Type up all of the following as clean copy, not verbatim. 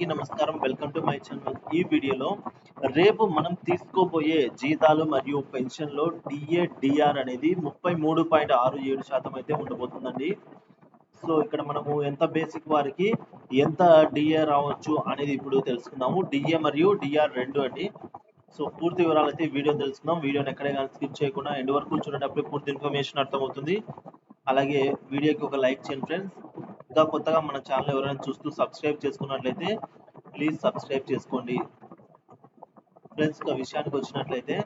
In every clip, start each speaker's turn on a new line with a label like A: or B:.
A: నమస్కారం, welcome to my channel. ఈ వీడియోలో రేపు మనం తీసుకోబోయే జీతాలు మరియు పెన్షన్లో డిఏ డిఆర్ అనేది 33.67% అయితే ఉండబోతుందండి. సో ఇక్కడ మనము ఎంత బేసిక్ వారికి ఎంత డిఏ రావచ్చు అనేది ఇప్పుడు తెలుసుకుందాము. డిఏ మరియు డిఆర్ రెండు అండి. సో పూర్తి వివరాలు అయితే వీడియో తెలుసుకుందాం. వీడియోని ఎక్కడే కానీ స్కిప్ చేయకుండా ఎండ్ వరకు చూడేటప్పుడు పూర్తి ఇన్ఫర్మేషన్ అర్థమవుతుంది. అలాగే వీడియోకి ఒక లైక్ చేయండి ఫ్రెండ్స్. ఇంకా కొత్తగా మన ఛానల్ ఎవరైనా చూస్తూ సబ్స్క్రైబ్ చేసుకున్నట్లయితే ప్లీజ్ సబ్స్క్రైబ్ చేసుకోండి ఫ్రెండ్స్. ఒక విషయానికి వచ్చినట్లయితే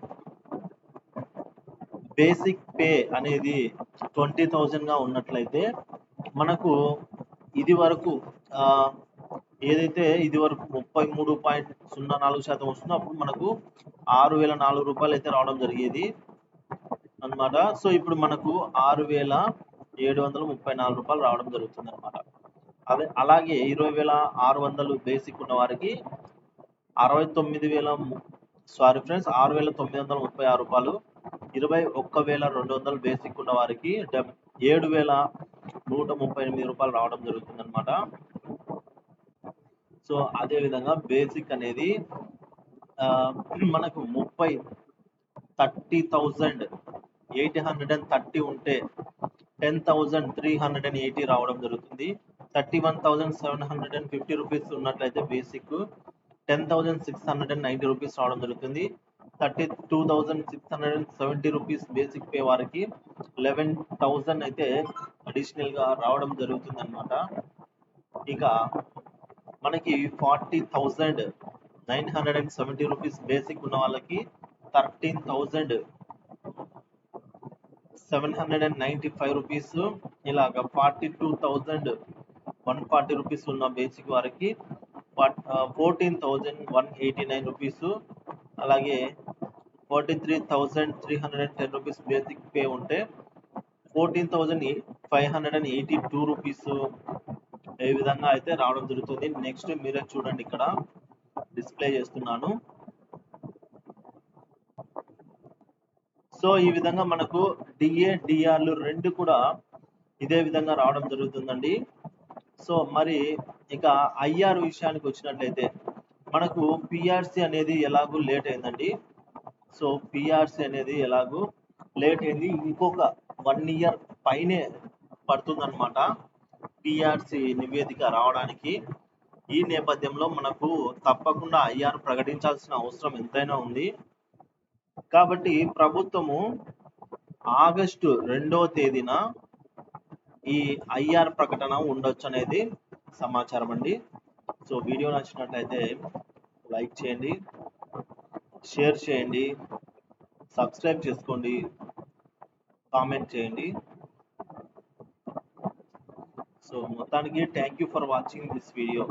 A: బేసిక్ పే అనేది 20,000 గా ఉన్నట్లయితే మనకు ఇది వరకు ఏదైతే ఇది వరకు 33.04% వస్తుందో అప్పుడు మనకు 6,004 రూపాయలు అయితే రావడం జరిగేది అన్నమాట. సో ఇప్పుడు మనకు 6,734 రూపాయలు రావడం జరుగుతుంది అనమాట. అదే అలాగే 20,600 బేసిక్ ఉన్న వారికి 6,936 రూపాయలు, 21,200 బేసిక్ ఉన్న వారికి 7,138 రూపాయలు రావడం జరుగుతుంది అనమాట. సో అదే విధంగా బేసిక్ అనేది మనకు 30,830 ఉంటే 10,380 రావడం జరుగుతుంది. 31,750 రూపీస్ ఉన్నట్లయితే బేసిక్ 10,690 రూపీస్ రావడం జరుగుతుంది. 32,670 రూపీస్ బేసిక్ పే వారికి 11,000 అయితే అడిషనల్ గా రావడం జరుగుతుంది అనమాట. ఇక మనకి 40,970 రూపీస్ బేసిక్ ఉన్న వాళ్ళకి 13,795 రూపీస్, ఇలాగ 42,140 రూపీస్ ఉన్న బేసిక్ వారికి 14,189 రూపీస్, అలాగే 43,310 రూపీస్ బేసిక్ పే ఉంటే 14,582 రూపీస్ ఏ విధంగా అయితే రావడం జరుగుతుంది. నెక్స్ట్ మీరే చూడండి, ఇక్కడ డిస్ప్లే చేస్తున్నాను. సో ఈ విధంగా మనకు డిఏ డిఆర్లు రెండు కూడా ఇదే విధంగా రావడం జరుగుతుందండి. సో మరి ఇక ఐఆర్ విషయానికి వచ్చినట్లయితే మనకు పిఆర్సి అనేది ఎలాగూ లేట్ అయిందండి. సో పిఆర్సి అనేది ఎలాగూ లేట్ అయింది, ఇంకొక 1 ఇయర్ పైనే పడుతుందన్నమాట పిఆర్సి నివేదిక రావడానికి. ఈ నేపథ్యంలో మనకు తప్పకుండా ఐఆర్ ప్రకటించాల్సిన అవసరం ఎంతైనా ఉంది. కాబట్టి ప్రభుత్వము ఆగస్టు 2వ తేదీన ఈ ఐఆర్ ప్రకటన ఉండొచ్చు అనేది సమాచారం అండి. సో వీడియో నచ్చినట్లయితే లైక్ చేయండి, షేర్ చేయండి, సబ్స్క్రైబ్ చేసుకోండి, కామెంట్ చేయండి. సో మొత్తానికి thank you for watching this video.